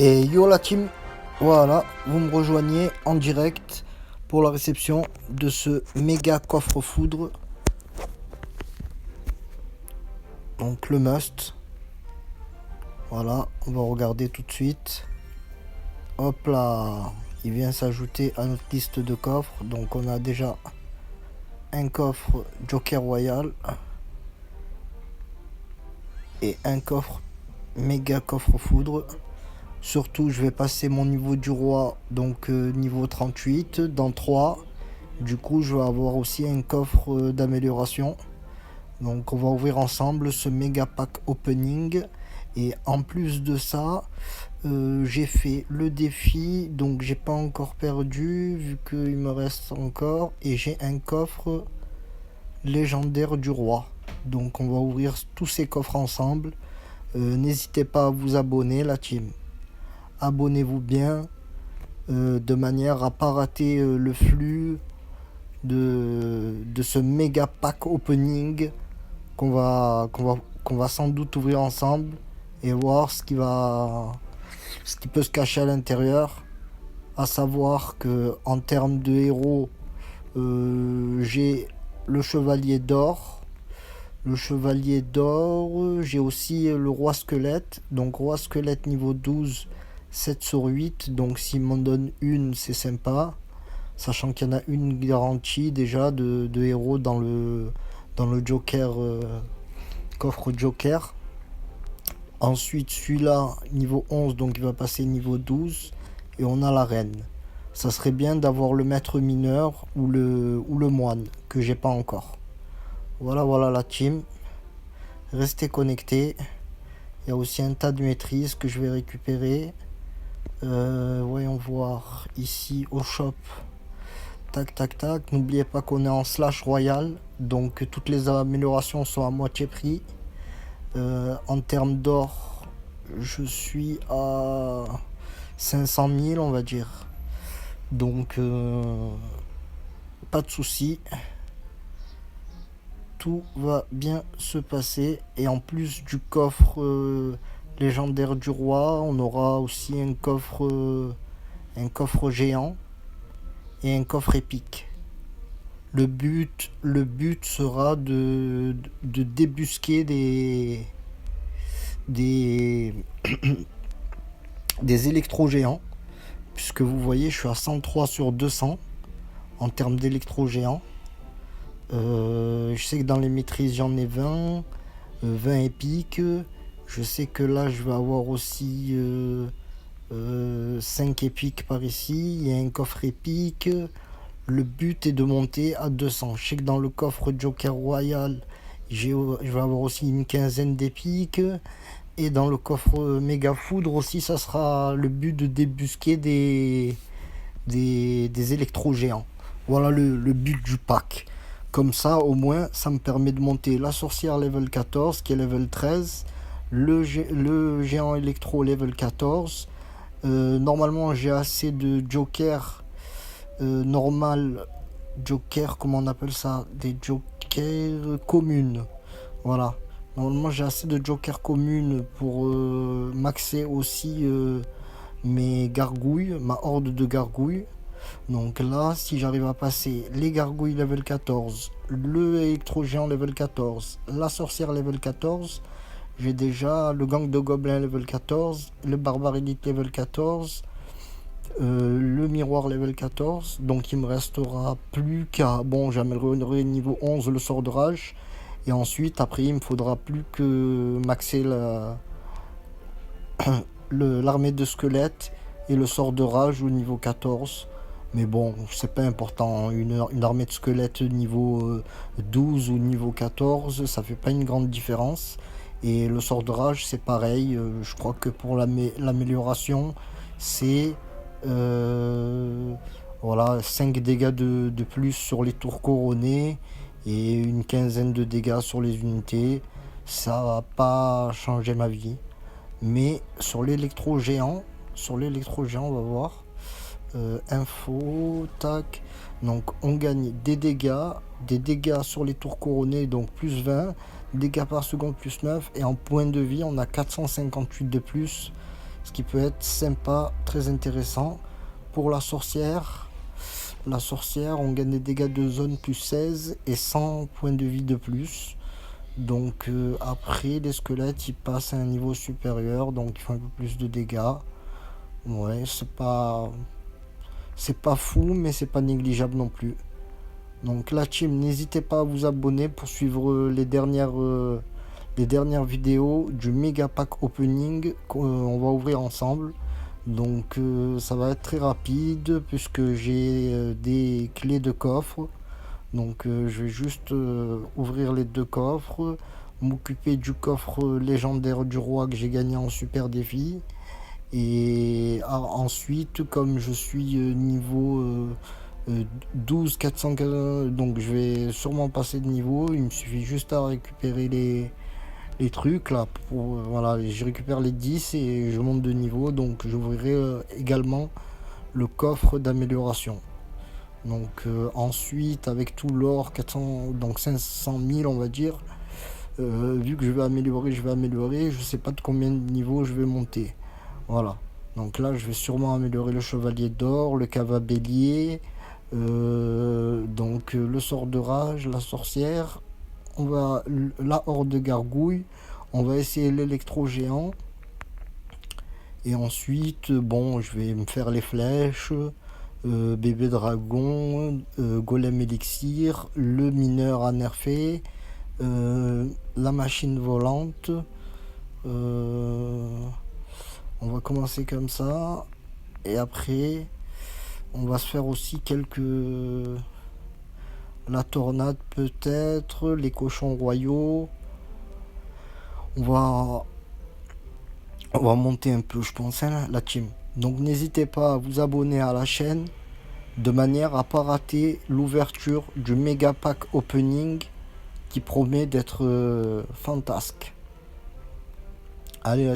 Et yo la team, voilà, vous me rejoignez en direct pour la réception de ce méga coffre foudre. Donc le must. Voilà, on va regarder tout de suite. Hop là, il vient s'ajouter à notre liste de coffres. Donc on a déjà un coffre Joker Royal et un coffre méga coffre foudre. Surtout, je vais passer mon niveau du roi, donc niveau 38 dans 3. Du coup, je vais avoir aussi un coffre d'amélioration. Donc, on va ouvrir ensemble ce méga pack opening. Et en plus de ça, j'ai fait le défi, donc j'ai pas encore perdu, vu qu'il me reste encore. Et j'ai un coffre légendaire du roi. Donc, on va ouvrir tous ces coffres ensemble. N'hésitez pas à vous abonner, la team. Abonnez-vous bien de manière à pas rater le flux de ce méga pack opening qu'on va sans doute ouvrir ensemble et voir ce qui peut se cacher à l'intérieur. À savoir que en termes de héros, j'ai le chevalier d'or. J'ai aussi le roi squelette. Donc roi squelette niveau 12, 7 sur 8. Donc s'il m'en donne une, c'est sympa. Sachant qu'il y en a une garantie déjà de héros dans le Joker, coffre Joker. Ensuite celui-là, niveau 11, donc il va passer niveau 12. Et on a la reine. Ça serait bien d'avoir le maître mineur ou le moine, que j'ai pas encore. Voilà la team. Restez connectés. Il y a aussi un tas de maîtrises que je vais récupérer. Voyons voir ici au shop. Tac. N'oubliez pas qu'on est en slash royal. Donc toutes les améliorations sont à moitié prix. En termes d'or, je suis à 500 000 on va dire. Donc pas de soucis. Tout va bien se passer. Et en plus du coffre légendaire du roi, on aura aussi un coffre géant et un coffre épique. Le but sera de débusquer des, des électro-géants. Puisque vous voyez, je suis à 103 sur 200 en termes d'électro-géants. Je sais que dans les maîtrises, j'en ai 20 épiques. Je sais que là, je vais avoir aussi 5 épiques par ici. Il y a un coffre épique. Le but est de monter à 200. Je sais que dans le coffre Joker Royal, je vais avoir aussi une quinzaine d'épiques. Et dans le coffre Méga Foudre aussi, ça sera le but de débusquer des électro-géants. Voilà le but du pack. Comme ça, au moins, ça me permet de monter la sorcière level 14, qui est level 13, le géant électro level 14. Normalement, j'ai assez de joker normal, joker, comment on appelle ça, des jokers communes. Voilà. Normalement, j'ai assez de jokers communes pour maxer aussi mes gargouilles, ma horde de gargouilles. Donc là, si j'arrive à passer les gargouilles level 14, le électro-géant level 14, la sorcière level 14, j'ai déjà le gang de gobelins level 14, le barbare élite level 14, le miroir level 14. Donc il me restera plus qu'à... Bon, j'améliorerai niveau 11 le sort de rage. Et ensuite, après, il me faudra plus que maxer l'armée de squelettes et le sort de rage au niveau 14. Mais bon, c'est pas important. Une armée de squelettes niveau 12 ou niveau 14, ça fait pas une grande différence. Et le sort de rage, c'est pareil. Je crois que pour l'amélioration, c'est voilà, 5 dégâts de plus sur les tours couronnées et une quinzaine de dégâts sur les unités. Ça va pas changer ma vie. Mais sur l'électro-géant, on va voir. Info, tac. Donc on gagne des dégâts sur les tours couronnés, donc plus 20, dégâts par seconde plus 9, et en point de vie on a 458 de plus. ce qui peut être sympa, très intéressant. Pour la sorcière, on gagne des dégâts de zone plus 16 et 100 points de vie de plus. Donc après, les squelettes, ils passent à un niveau supérieur, donc ils font un peu plus de dégâts. Ouais, c'est pas fou, mais c'est pas négligeable non plus. Donc la team, n'hésitez pas à vous abonner pour suivre les dernières vidéos du méga pack opening qu'on va ouvrir ensemble. Donc ça va être très rapide puisque j'ai des clés de coffre. Donc je vais juste ouvrir les deux coffres, m'occuper du coffre légendaire du roi que j'ai gagné en super défi. Et ensuite, comme je suis niveau 12 415, donc je vais sûrement passer de niveau. Il me suffit juste à récupérer les trucs là. Voilà, je récupère les 10 et je monte de niveau. Donc j'ouvrirai également le coffre d'amélioration. Donc ensuite, avec tout l'or, 400, donc 500 000 on va dire. Vu que je vais améliorer, je sais pas de combien de niveaux je vais monter. Voilà. Donc là, je vais sûrement améliorer le chevalier d'or, le cavabélier, le sort de rage, la sorcière, la horde de gargouilles, on va essayer l'électro-géant. Et ensuite, bon, je vais me faire les flèches, bébé dragon, golem élixir, le mineur à nerfer, la machine volante. On va commencer comme ça. Et après, on va se faire aussi la tornade peut-être, les cochons royaux. On va monter un peu, je pense, hein, la team. Donc n'hésitez pas à vous abonner à la chaîne de manière à pas rater l'ouverture du méga pack opening qui promet d'être fantasque. Allez,